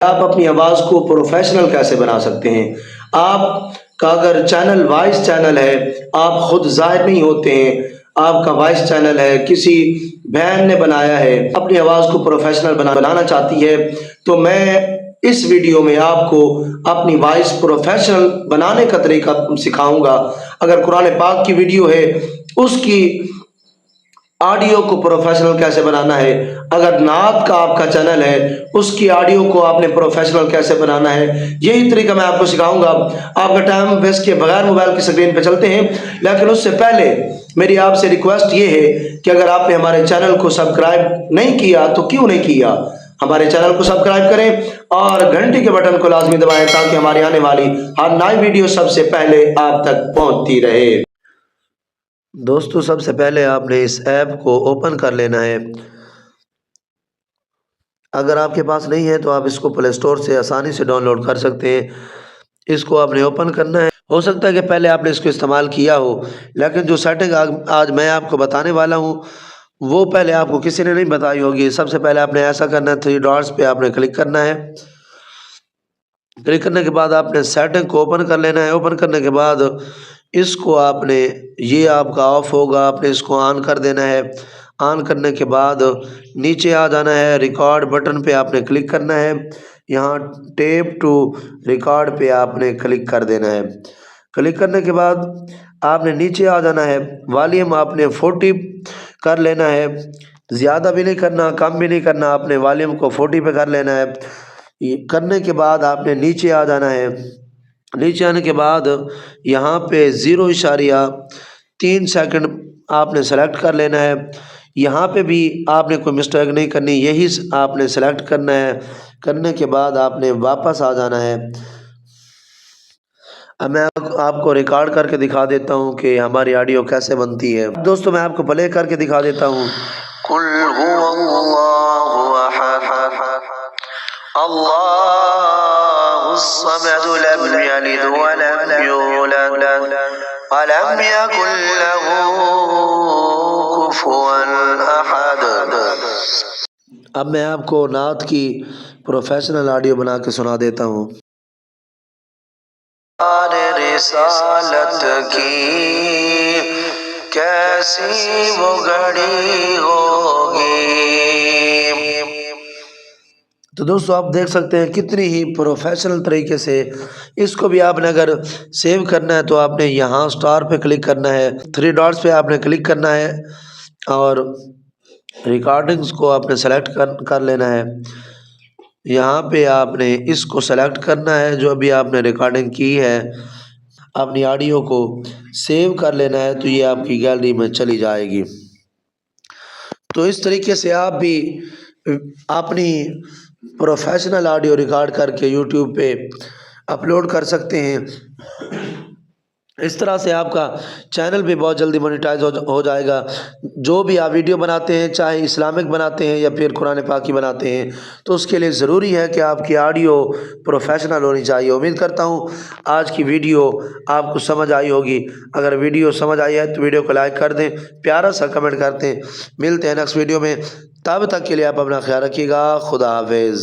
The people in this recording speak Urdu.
آپ اپنی آواز کو پروفیشنل کیسے بنا سکتے ہیں۔ آپ کا اگر چینل وائس چینل ہے، آپ خود ظاہر نہیں ہوتے ہیں، آپ کا وائس چینل ہے، کسی بہن نے بنایا ہے، اپنی آواز کو پروفیشنل بنانا چاہتی ہے، تو میں اس ویڈیو میں آپ کو اپنی وائس پروفیشنل بنانے کا طریقہ سکھاؤں گا۔ اگر قرآن پاک کی ویڈیو ہے، اس کی آڈیو کو پروفیشنل کیسے بنانا ہے۔ اگر نعت کا آپ کا چینل ہے، اس کی آڈیو کو آپ نے پروفیشنل کیسے بنانا ہے، یہی طریقہ میں آپ کو سکھاؤں گا۔ آپ کا ٹائم ویسٹ کے بغیر موبائل کی اسکرین پہ چلتے ہیں، لیکن اس سے پہلے میری آپ سے ریکویسٹ یہ ہے کہ اگر آپ نے ہمارے چینل کو سبسکرائب نہیں کیا تو کیوں نہیں کیا، ہمارے چینل کو سبسکرائب کریں اور گھنٹی کے بٹن کو لازمی دبائیں تاکہ ہماری آنے والی ہر نئی ویڈیو سب سے پہلے آپ تک پہنچتی رہے۔ دوستو، سب سے پہلے آپ نے اس ایپ کو اوپن کر لینا ہے۔ اگر آپ کے پاس نہیں ہے تو آپ اس کو پلے اسٹور سے آسانی سے ڈاؤن لوڈ کر سکتے ہیں۔ اس کو آپ نے اوپن کرنا ہے۔ ہو سکتا ہے کہ پہلے آپ نے اس کو استعمال کیا ہو، لیکن جو سیٹنگ آج میں آپ کو بتانے والا ہوں وہ پہلے آپ کو کسی نے نہیں بتائی ہوگی۔ سب سے پہلے آپ نے ایسا کرنا ہے، 3 ڈاٹس پہ آپ نے کلک کرنا ہے۔ کلک کرنے کے بعد آپ نے سیٹنگ کو اوپن کر لینا ہے۔ اوپن کرنے کے بعد اس کو آپ نے، یہ آپ کا آف ہوگا، آپ نے اس کو آن کر دینا ہے۔ آن کرنے کے بعد نیچے آ جانا ہے، ریکارڈ بٹن پہ آپ نے کلک کرنا ہے۔ یہاں ٹیپ ٹو ریکارڈ پہ آپ نے کلک کر دینا ہے۔ کلک کرنے کے بعد آپ نے نیچے آ جانا ہے، والیوم آپ نے 40 کر لینا ہے، زیادہ بھی نہیں کرنا کم بھی نہیں کرنا، آپ نے والیوم کو 40 پہ کر لینا ہے۔ کرنے کے بعد آپ نے نیچے آ جانا ہے۔ نیچے آنے کے بعد یہاں پہ 0.3 سیکنڈ آپ نے سلیکٹ کر لینا ہے۔ یہاں پہ بھی آپ نے کوئی مسٹیک نہیں کرنی، یہی آپ نے سلیکٹ کرنا ہے۔ کرنے کے بعد آپ نے واپس آ جانا ہے۔ اب میں آپ کو ریکارڈ کر کے دکھا دیتا ہوں کہ ہماری آڈیو کیسے بنتی ہے۔ دوستو، میں آپ کو پلے کر کے دکھا دیتا ہوں۔ قل هو اللہ احد اللہ الصمد لم یلد ولم یولد ولم یکن له کفوا احد۔ اب میں آپ کو نعت کی پروفیشنل آڈیو بنا کے سنا دیتا ہوں۔ رسالت کی کیسی وہ گھڑی ہوگی۔ تو دوستو، آپ دیکھ سکتے ہیں کتنی ہی پروفیشنل طریقے سے اس کو بھی آپ نے اگر سیو کرنا ہے تو آپ نے یہاں سٹار پہ کلک کرنا ہے، 3 ڈاٹس پہ آپ نے کلک کرنا ہے اور ریکارڈنگز کو آپ نے سلیکٹ کر لینا ہے۔ یہاں پہ آپ نے اس کو سلیکٹ کرنا ہے جو ابھی آپ نے ریکارڈنگ کی ہے، اپنی آڈیو کو سیو کر لینا ہے تو یہ آپ کی گیلری میں چلی جائے گی۔ تو اس طریقے سے آپ بھی اپنی پروفیشنل آڈیو ریکارڈ کر کے یوٹیوب پہ اپلوڈ کر سکتے ہیں۔ اس طرح سے آپ کا چینل بھی بہت جلدی مونیٹائز ہو جائے گا۔ جو بھی آپ ویڈیو بناتے ہیں، چاہے اسلامک بناتے ہیں یا پھر قرآن پاک کی بناتے ہیں، تو اس کے لیے ضروری ہے کہ آپ کی آڈیو پروفیشنل ہونی چاہیے۔ امید کرتا ہوں آج کی ویڈیو آپ کو سمجھ آئی ہوگی۔ اگر ویڈیو سمجھ آئی ہے تو ویڈیو کو لائک کر دیں، پیارا سا کمنٹ کر دیں۔ ملتے ہیں نیکسٹ ویڈیو میں، تب تک کے لیے آپ اپنا خیال رکھیے گا۔ خدا حافظ۔